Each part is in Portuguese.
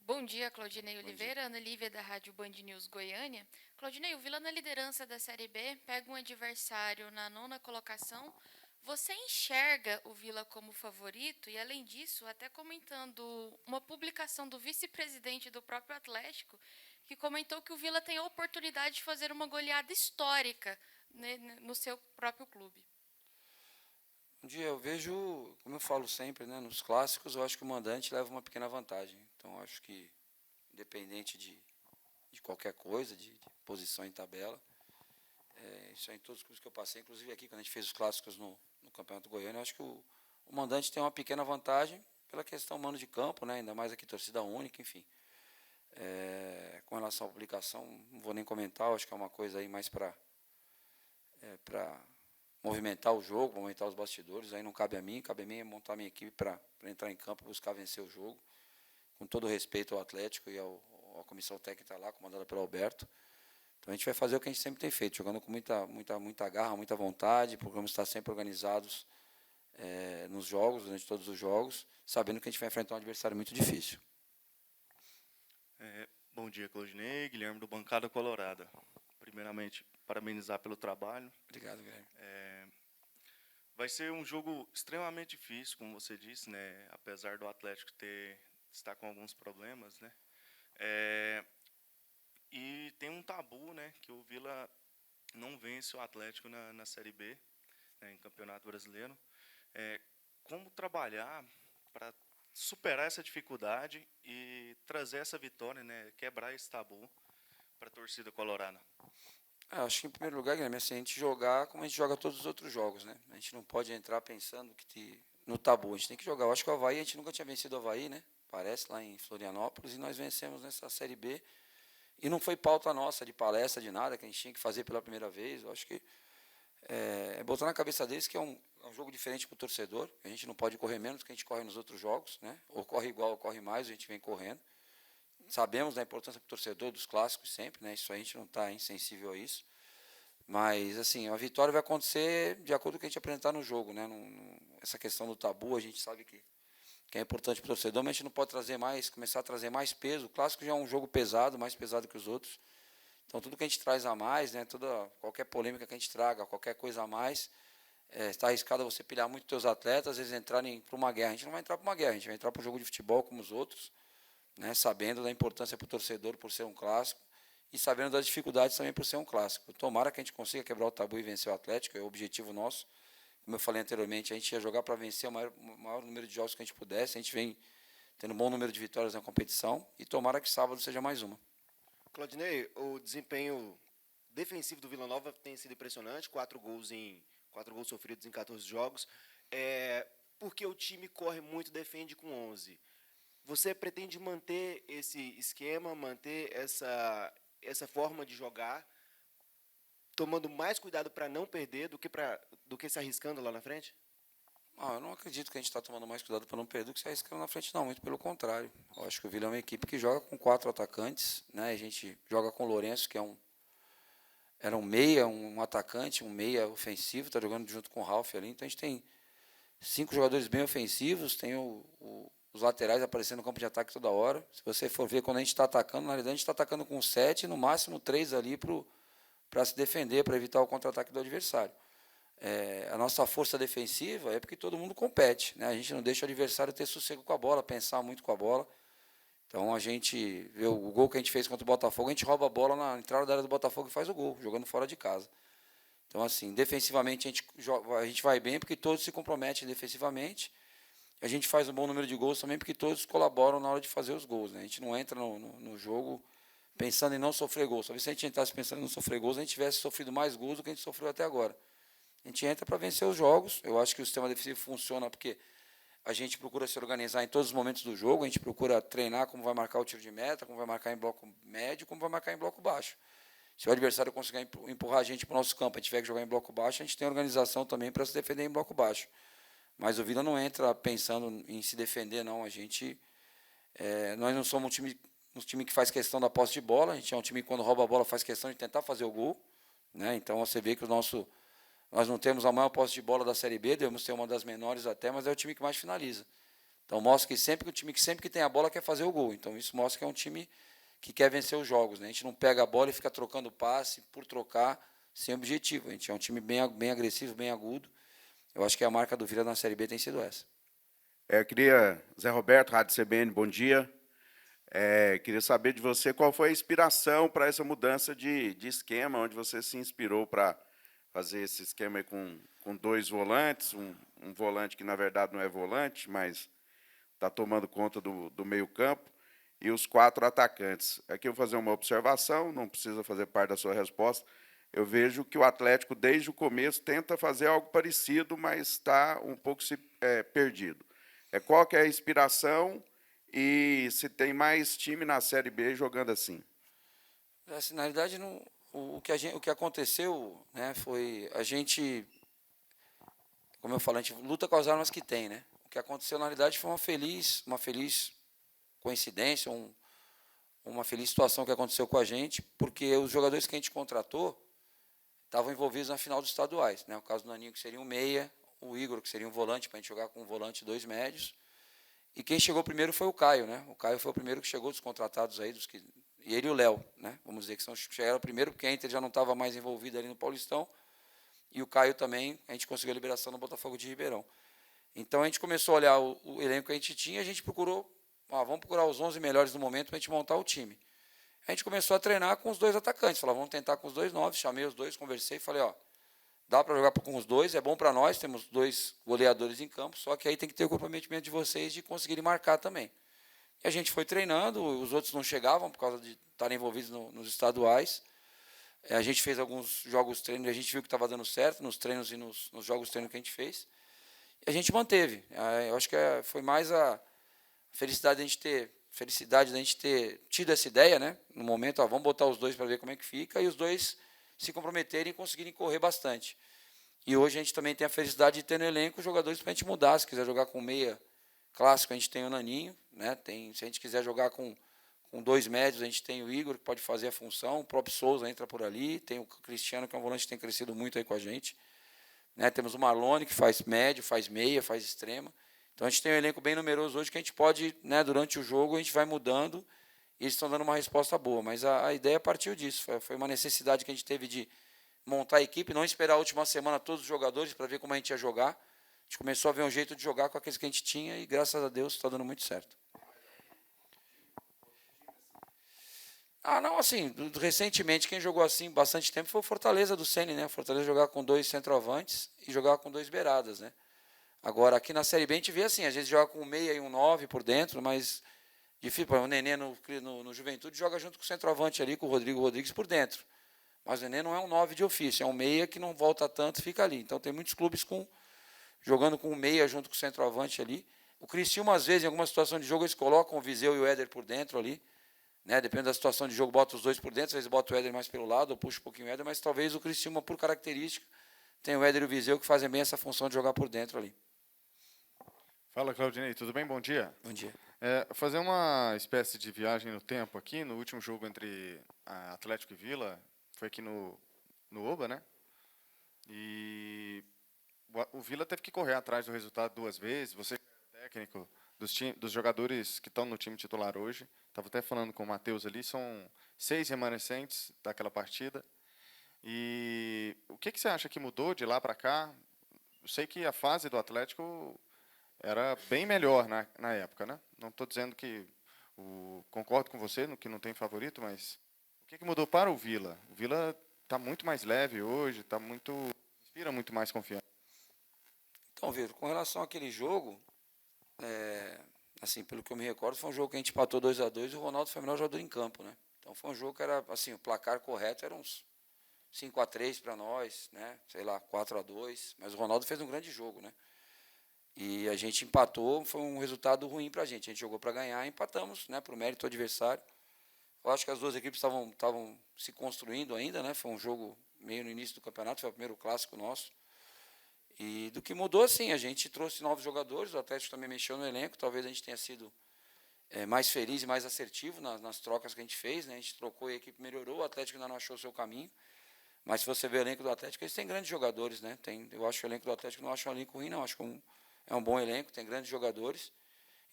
Bom dia, Claudinei Bom dia. Oliveira, Ana Lívia da Rádio Band News Goiânia. Claudinei, o Vila na liderança da Série B pega um adversário na nona colocação. Você enxerga o Vila como favorito e, além disso, até comentando uma publicação do vice-presidente do próprio Atlético, que comentou que o Vila tem a oportunidade de fazer uma goleada histórica, né, no seu próprio clube. Bom dia, eu vejo, como eu falo sempre, né, nos clássicos, eu acho que o mandante leva uma pequena vantagem. Então, eu acho que, independente de qualquer coisa, de posição em tabela, isso é em todos os clubes que eu passei, inclusive aqui, quando a gente fez os clássicos no Campeonato Goiano, eu acho que o mandante tem uma pequena vantagem pela questão mano de campo, né, ainda mais aqui torcida única, enfim. Com relação à publicação, não vou nem comentar, eu acho que é uma coisa aí mais para movimentar o jogo, movimentar os bastidores. Aí não cabe a mim, cabe a mim montar minha equipe para entrar em campo e buscar vencer o jogo, com todo o respeito ao Atlético e à comissão técnica lá, comandada pelo Alberto. Então a gente vai fazer o que a gente sempre tem feito, jogando com muita garra, muita vontade, procuramos estar sempre organizados nos jogos, durante todos os jogos, sabendo que a gente vai enfrentar um adversário muito difícil. Bom dia, Claudinei, Guilherme do Bancada Colorada. Primeiramente, parabenizar pelo trabalho. Obrigado, Guilherme. Vai ser um jogo extremamente difícil, como você disse, né? Apesar do Atlético estar com alguns problemas, né? É, e tem um tabu, né? Que o Vila não vence o Atlético na Série B, né, em Campeonato Brasileiro. É, como trabalhar para superar essa dificuldade e trazer essa vitória, né? Quebrar esse tabu para a torcida colorada? Acho que em primeiro lugar, Guilherme, assim, a gente jogar como a gente joga todos os outros jogos, né? A gente não pode entrar pensando no tabu, a gente tem que jogar. Eu acho que o Avaí, a gente nunca tinha vencido o Avaí, né? Parece, lá em Florianópolis, e nós vencemos nessa Série B. E não foi pauta nossa de palestra, de nada, que a gente tinha que fazer pela primeira vez. Eu acho que botar na cabeça deles que é um jogo diferente para o torcedor. A gente não pode correr menos do que a gente corre nos outros jogos, né? Ou corre igual ou corre mais, a gente vem correndo. Sabemos da importância para o torcedor dos clássicos sempre, né? Isso a gente não está insensível a isso. Mas, assim, a vitória vai acontecer de acordo com o que a gente apresentar no jogo, né? Essa questão do tabu, a gente sabe que é importante para o torcedor, mas a gente não pode começar a trazer mais peso. O clássico já é um jogo pesado, mais pesado que os outros. Então, tudo que a gente traz a mais, né? Qualquer polêmica que a gente traga, qualquer coisa a mais, está arriscado você pilhar muito os seus atletas, às vezes entrarem para uma guerra. A gente não vai entrar para uma guerra, a gente vai entrar para um jogo de futebol como os outros, né? Sabendo da importância para o torcedor por ser um clássico e sabendo das dificuldades também por ser um clássico. Tomara que a gente consiga quebrar o tabu e vencer o Atlético, é o objetivo nosso. Como eu falei anteriormente, a gente ia jogar para vencer o maior número de jogos que a gente pudesse. A gente vem tendo um bom número de vitórias na competição e tomara que sábado seja mais uma. Claudinei, o desempenho defensivo do Vila Nova tem sido impressionante, quatro gols sofridos em 14 jogos. Porque o time corre muito, defende com 11. Você pretende manter esse esquema, manter essa forma de jogar, tomando mais cuidado para não perder do que se arriscando lá na frente? Eu não acredito que a gente está tomando mais cuidado para não perder do que se arriscando na frente, não. Muito pelo contrário. Eu acho que o Vila é uma equipe que joga com 4 atacantes, né? A gente joga com o Lourenço, que era um meia, um atacante, um meia ofensivo, está jogando junto com o Ralf ali. Então a gente tem 5 jogadores bem ofensivos, tem os laterais aparecendo no campo de ataque toda hora. Se você for ver, quando a gente está atacando, na realidade a gente está atacando com 7, no máximo 3 ali para se defender, para evitar o contra-ataque do adversário. A nossa força defensiva é porque todo mundo compete, né? A gente não deixa o adversário ter sossego com a bola, pensar muito com a bola. Então a gente vê o gol que a gente fez contra o Botafogo, a gente rouba a bola na entrada da área do Botafogo e faz o gol, jogando fora de casa. Então, assim, defensivamente a gente vai bem porque todos se comprometem defensivamente. A gente faz um bom número de gols também porque todos colaboram na hora de fazer os gols, né? A gente não entra no jogo pensando em não sofrer gols. Talvez se a gente entrasse pensando em não sofrer gols, a gente tivesse sofrido mais gols do que a gente sofreu até agora. A gente entra para vencer os jogos. Eu acho que o sistema defensivo funciona porque a gente procura se organizar em todos os momentos do jogo, a gente procura treinar como vai marcar o tiro de meta, como vai marcar em bloco médio, como vai marcar em bloco baixo. Se o adversário conseguir empurrar a gente para o nosso campo, a gente tiver que jogar em bloco baixo, a gente tem organização também para se defender em bloco baixo. Mas o Vila não entra pensando em se defender, não. Nós não somos um time que faz questão da posse de bola, a gente é um time que quando rouba a bola faz questão de tentar fazer o gol, né? Então você vê que nós não temos a maior posse de bola da Série B, devemos ter uma das menores até, mas é o time que mais finaliza. Então mostra que sempre que o time que sempre que tem a bola quer fazer o gol. Então isso mostra que é um time que quer vencer os jogos, né? A gente não pega a bola e fica trocando passe por trocar sem objetivo. A gente é um time bem agressivo, bem agudo. Eu acho que a marca do Vila na Série B tem sido essa. Eu queria, Zé Roberto, Rádio CBN, bom dia. Queria saber de você qual foi a inspiração para essa mudança de esquema, onde você se inspirou para fazer esse esquema aí com dois volantes, um volante que, na verdade, não é volante, mas está tomando conta do meio-campo, e os 4 atacantes. Aqui eu vou fazer uma observação, não precisa fazer parte da sua resposta. Eu vejo que o Atlético, desde o começo, tenta fazer algo parecido, mas está um pouco perdido. Qual que é a inspiração e se tem mais time na Série B jogando assim? Na realidade, o que aconteceu, né, foi a gente, como eu falo, a gente luta com as armas que tem, né? O que aconteceu, na realidade, foi uma feliz coincidência, uma feliz situação que aconteceu com a gente, porque os jogadores que a gente contratou estavam envolvidos na final dos estaduais, né? O caso do Naninho, que seria um meia, o Igor, que seria um volante, para a gente jogar com um volante e 2 médios. E quem chegou primeiro foi o Caio, né? O Caio foi o primeiro que chegou dos contratados aí, e ele e o Léo, né? Vamos dizer que chegaram primeiro, porque a Inter já não estava mais envolvida ali no Paulistão, e o Caio também, a gente conseguiu a liberação no Botafogo de Ribeirão. Então a gente começou a olhar o elenco que a gente tinha, a gente procurou, vamos procurar os 11 melhores do momento para a gente montar o time. A gente começou a treinar com os 2 atacantes, falou, vamos tentar com os 2 9, chamei os 2, conversei, falei, dá para jogar com os 2, é bom para nós, temos 2 goleadores em campo, só que aí tem que ter o comprometimento de vocês de conseguirem marcar também. E a gente foi treinando, os outros não chegavam por causa de estarem envolvidos nos estaduais. A gente fez alguns jogos treinos, a gente viu que estava dando certo nos treinos e nos jogos treinos que a gente fez. E a gente manteve. Eu acho que foi mais a felicidade de a gente ter tido essa ideia, né? No momento, vamos botar os 2 para ver como é que fica, e os 2 se comprometerem e conseguirem correr bastante. E hoje a gente também tem a felicidade de ter no elenco jogadores para a gente mudar. Se quiser jogar com meia clássico, a gente tem o Naninho, né? Se a gente quiser jogar com 2 médios, a gente tem o Igor, que pode fazer a função, o próprio Souza entra por ali, tem o Cristiano, que é um volante que tem crescido muito aí com a gente. Né? Temos o Marlone, que faz médio, faz meia, faz extrema. Então a gente tem um elenco bem numeroso hoje que a gente pode, né, durante o jogo, a gente vai mudando e eles estão dando uma resposta boa. Mas a ideia partiu disso. Foi uma necessidade que a gente teve de montar a equipe, não esperar a última semana todos os jogadores para ver como a gente ia jogar. A gente começou a ver um jeito de jogar com aqueles que a gente tinha e, graças a Deus, está dando muito certo. Não, assim, recentemente quem jogou assim bastante tempo foi o Fortaleza do Ceni, né? O Fortaleza jogar com 2 centroavantes e jogar com 2 beiradas, né? Agora, aqui na Série B a gente vê assim, às vezes joga com um meia e um 9 por dentro, mas difícil. O Nenê no Juventude joga junto com o centroavante ali, com o Rodrigo Rodrigues por dentro. Mas o Nenê não é um 9 de ofício, é um meia que não volta tanto, fica ali. Então tem muitos clubes jogando com o meia junto com o centroavante ali. O Criciúma, às vezes, em alguma situação de jogo, eles colocam o Viseu e o Éder por dentro ali. Né? Depende da situação de jogo, bota os 2 por dentro, às vezes bota o Éder mais pelo lado, ou puxa um pouquinho o Éder, mas talvez o Criciúma, por característica, tem o Éder e o Viseu que fazem bem essa função de jogar por dentro ali. Fala, Claudinei, tudo bem? Bom dia. Bom dia. Fazer uma espécie de viagem no tempo aqui, no último jogo entre Atlético e Vila, foi aqui no Oba, né? E o Vila teve que correr atrás do resultado 2 vezes, você técnico dos jogadores que estão no time titular hoje, estava até falando com o Matheus ali, são 6 remanescentes daquela partida. E o que você acha que mudou de lá para cá? Eu sei que a fase do Atlético era bem melhor na época, né? Não estou dizendo que concordo com você no que não tem favorito, mas o que mudou para o Vila? O Vila está muito mais leve hoje, inspira muito mais confiança. Então, Vitor, com relação àquele jogo, assim, pelo que eu me recordo, foi um jogo que a gente empatou 2-2 e o Ronaldo foi o melhor jogador em campo, né? Então foi um jogo que era, assim, o placar correto era uns 5-3 para nós, né? Sei lá, 4-2, mas o Ronaldo fez um grande jogo, né? E a gente empatou, foi um resultado ruim para a gente jogou para ganhar, empatamos, né, para o mérito do adversário. Eu acho que as 2 equipes estavam se construindo ainda, né? Foi um jogo meio no início do campeonato, foi o primeiro clássico nosso. E do que mudou, assim, a gente trouxe novos jogadores, o Atlético também mexeu no elenco, talvez a gente tenha sido mais feliz e mais assertivo nas trocas que a gente fez, né? A gente trocou e a equipe melhorou, o Atlético ainda não achou o seu caminho. Mas se você ver o elenco do Atlético, eles têm grandes jogadores, né? Eu acho que o elenco do Atlético não acho um elenco ruim, não. Acho que é um bom elenco, tem grandes jogadores.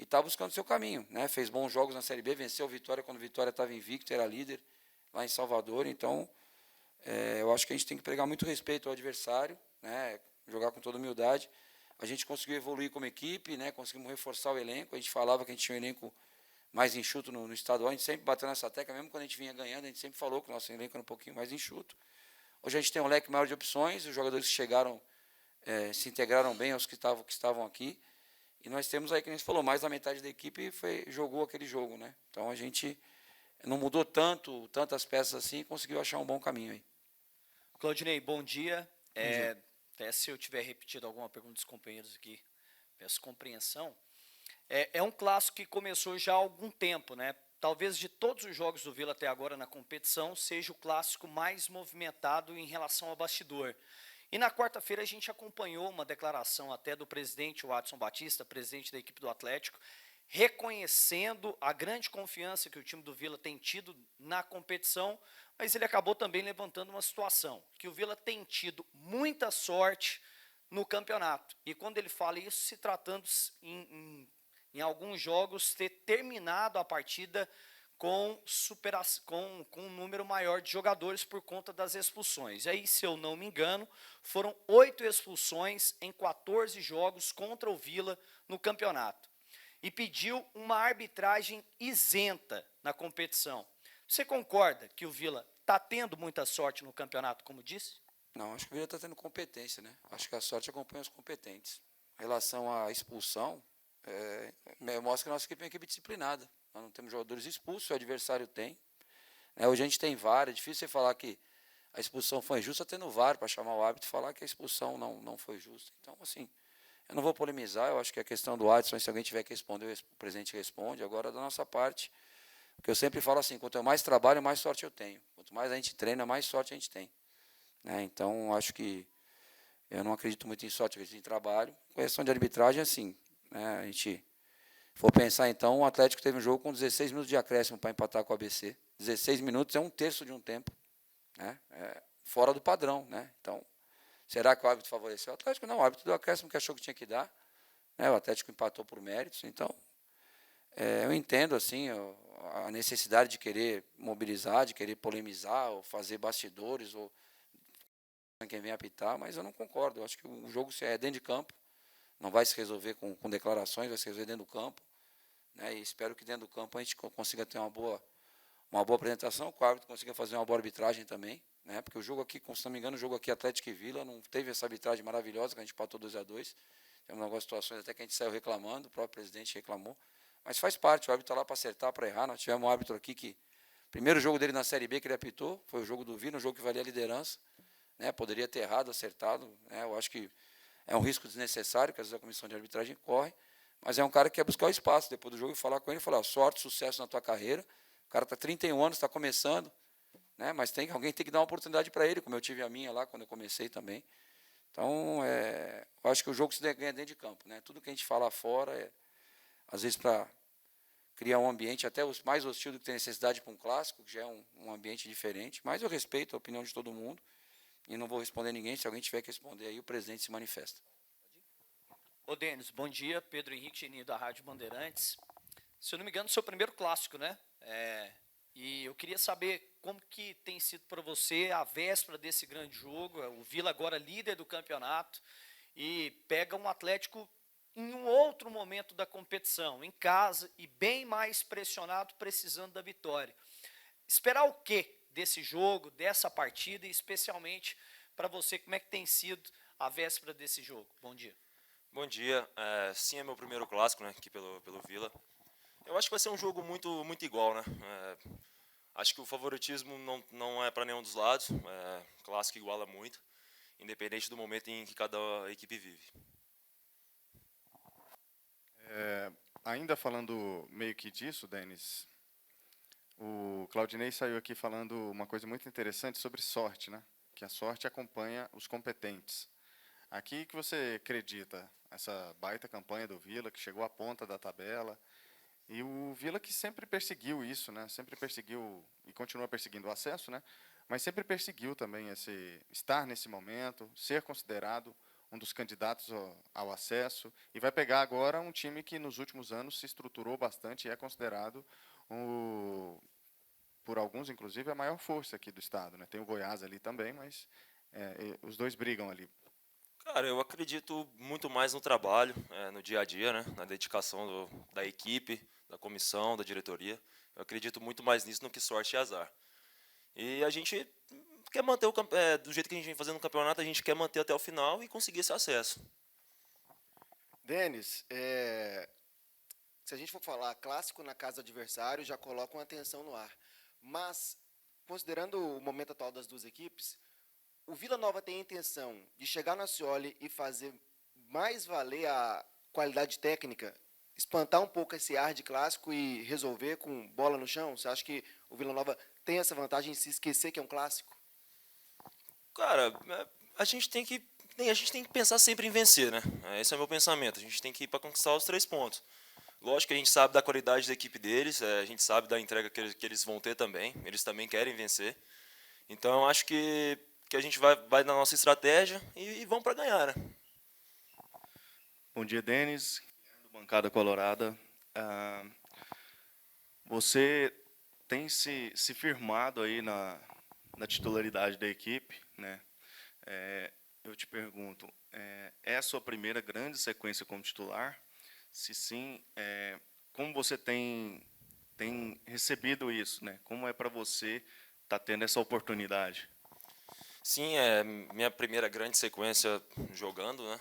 e está buscando seu caminho, né? Fez bons jogos na Série B, venceu o Vitória quando o Vitória estava invicto, era líder lá em Salvador. Então, eu acho que a gente tem que pregar muito respeito ao adversário, né? Jogar com toda humildade. A gente conseguiu evoluir como equipe, né? Conseguimos reforçar o elenco. A gente falava que a gente tinha um elenco mais enxuto no estadual. A gente sempre bateu nessa tecla, mesmo quando a gente vinha ganhando, a gente sempre falou que o nosso elenco era um pouquinho mais enxuto. Hoje a gente tem um leque maior de opções, os jogadores que chegaram se integraram bem aos que estavam aqui. E nós temos aí, que a gente falou, mais da metade da equipe jogou aquele jogo, né? Então a gente não mudou tantas peças assim, e conseguiu achar um bom caminho aí. Claudinei, bom dia. dia. Até se eu tiver repetido alguma pergunta dos companheiros aqui, peço compreensão. É um clássico que começou já há algum tempo, né? Talvez de todos os jogos do Vila até agora na competição, seja o clássico mais movimentado em relação ao bastidor. E na quarta-feira a gente acompanhou uma declaração até do presidente Watson Batista, presidente da equipe do Atlético, reconhecendo a grande confiança que o time do Vila tem tido na competição, mas ele acabou também levantando uma situação, que o Vila tem tido muita sorte no campeonato. E quando ele fala isso, se tratando em alguns jogos, ter terminado a partida com um número maior de jogadores por conta das expulsões. E aí, se eu não me engano, foram 8 expulsões em 14 jogos contra o Vila no campeonato. E pediu uma arbitragem isenta na competição. Você concorda que o Vila está tendo muita sorte no campeonato, como disse? Não, acho que o Vila está tendo competência, né? Acho que a sorte acompanha os competentes. Em relação à expulsão, mostra que a nossa equipe é uma equipe disciplinada. Nós não temos jogadores expulsos, o adversário tem. Hoje a gente tem VAR, é difícil você falar que a expulsão foi injusta tendo VAR para chamar o árbitro e falar que a expulsão não foi justa. Então, assim, eu não vou polemizar, eu acho que a questão do Adson, se alguém tiver que responder, o presidente responde. Agora, da nossa parte, porque eu sempre falo assim, quanto eu mais trabalho, mais sorte eu tenho. Quanto mais a gente treina, mais sorte a gente tem. Então, acho que eu não acredito muito em sorte, eu acredito em trabalho. Questão de arbitragem, assim, a gente for pensar, então, o Atlético teve um jogo com 16 minutos de acréscimo para empatar com o ABC. 16 minutos é um terço de um tempo, fora do padrão. Então, será que o árbitro favoreceu o Atlético? Não, o árbitro deu acréscimo que achou que tinha que dar. O Atlético empatou por méritos. Então, eu entendo assim, a necessidade de querer mobilizar, de querer polemizar, ou fazer bastidores, ou quem vem apitar, mas eu não concordo. Eu acho que o jogo, se é dentro de campo, não vai se resolver com declarações, vai se resolver dentro do campo. E espero que dentro do campo a gente consiga ter uma boa apresentação, que o árbitro consiga fazer uma boa arbitragem também. Porque o jogo aqui, se não me engano, o jogo aqui Atlético e Vila não teve essa arbitragem maravilhosa, que a gente empatou 2-2. Temos algumas situações até que a gente saiu reclamando, o próprio presidente reclamou. Mas faz parte, o árbitro está lá para acertar, para errar. Nós tivemos um árbitro aqui que, primeiro jogo dele na Série B que ele apitou, foi o jogo do Vila, um jogo que valia a liderança. Poderia ter errado, acertado. Eu acho que é um risco desnecessário que às vezes a comissão de arbitragem corre, mas é um cara que quer buscar o espaço depois do jogo e falar com ele e falar, sorte, sucesso na tua carreira. O cara está 31 anos, está começando, mas alguém tem que dar uma oportunidade para ele, como eu tive a minha lá quando eu comecei também. Então, eu acho que o jogo se ganha dentro de campo. Tudo que a gente fala fora, às vezes para criar um ambiente até mais hostil do que tem necessidade para um clássico, que já é um ambiente diferente, mas eu respeito a opinião de todo mundo e não vou responder ninguém. Se alguém tiver que responder, aí o presidente se manifesta. Ô, Denis, bom dia. Pedro Henrique Geninho, da Rádio Bandeirantes. Se eu não me engano, seu primeiro clássico, né? E eu queria saber como que tem sido para você a véspera desse grande jogo. O Vila agora líder do campeonato e pega um Atlético em um outro momento da competição, em casa e bem mais pressionado, precisando da vitória. Esperar o quê desse jogo, dessa partida e especialmente para você, como é que tem sido a véspera desse jogo? Bom dia. Bom dia. Sim, é meu primeiro clássico, aqui pelo Vila. Eu acho que vai ser um jogo muito, muito igual, acho que o favoritismo não é para nenhum dos lados. Clássico iguala muito, independente do momento em que cada equipe vive. Ainda falando meio que disso, Denis, o Claudinei saiu aqui falando uma coisa muito interessante sobre sorte, que a sorte acompanha os competentes. Aqui que você acredita, essa baita campanha do Vila, que chegou à ponta da tabela, e o Vila que sempre perseguiu isso, sempre perseguiu e continua perseguindo o acesso, mas sempre perseguiu também estar nesse momento, ser considerado um dos candidatos ao acesso, e vai pegar agora um time que nos últimos anos se estruturou bastante e é considerado, por alguns, inclusive, a maior força aqui do estado, né? Tem o Goiás ali também, mas os dois brigam ali. Cara, eu acredito muito mais no trabalho, no dia a dia, né? Na dedicação da equipe, da comissão, da diretoria. Eu acredito muito mais nisso do que sorte e azar. E a gente quer manter do jeito que a gente vem fazendo no campeonato, a gente quer manter até o final e conseguir esse acesso. Denis, se a gente for falar clássico na casa do adversário, já coloca uma tensão no ar. Mas, considerando o momento atual das duas equipes, o Vila Nova tem a intenção de chegar no Ascioli e fazer mais valer a qualidade técnica, espantar um pouco esse ar de clássico e resolver com bola no chão? Você acha que o Vila Nova tem essa vantagem em se esquecer que é um clássico? Cara, a gente tem que pensar sempre em vencer, né? Esse é o meu pensamento. A gente tem que ir para conquistar os 3 pontos. Lógico que a gente sabe da qualidade da equipe deles, a gente sabe da entrega que eles vão ter também. Eles também querem vencer. Então, acho que a gente vai na nossa estratégia e vamos para ganhar, né? Bom dia, Denis, do Bancada Colorada. Você tem se firmado aí na titularidade da equipe, né? Eu te pergunto, é a sua primeira grande sequência como titular? Se sim, como você tem recebido isso, né? Como é para você estar tendo essa oportunidade? Sim, é minha primeira grande sequência jogando, né?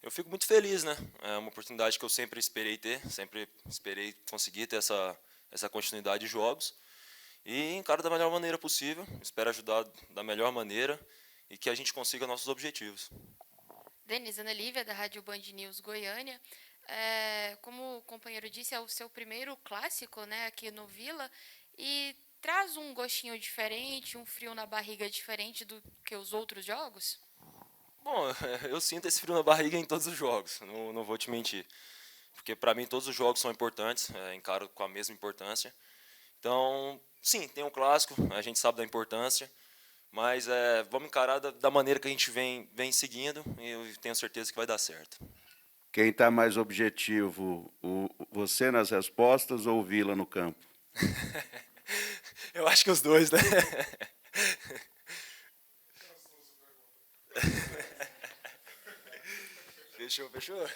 Eu fico muito feliz, né? É uma oportunidade que eu sempre esperei ter, sempre esperei conseguir ter essa continuidade de jogos. E encaro da melhor maneira possível, espero ajudar da melhor maneira e que a gente consiga nossos objetivos. Denis, Ana Lívia, da Rádio Band News Goiânia. Como o companheiro disse, é o seu primeiro clássico, né, aqui no Vila, e traz um gostinho diferente, um frio na barriga diferente do que os outros jogos? Bom, eu sinto esse frio na barriga em todos os jogos, não vou te mentir. Porque para mim todos os jogos são importantes, encaro com a mesma importância. Então, sim, tem um clássico, a gente sabe da importância, mas vamos encarar da maneira que a gente vem seguindo e eu tenho certeza que vai dar certo. Quem está mais objetivo, você nas respostas ou o Vila no campo? Eu acho que os dois, né? Fechou.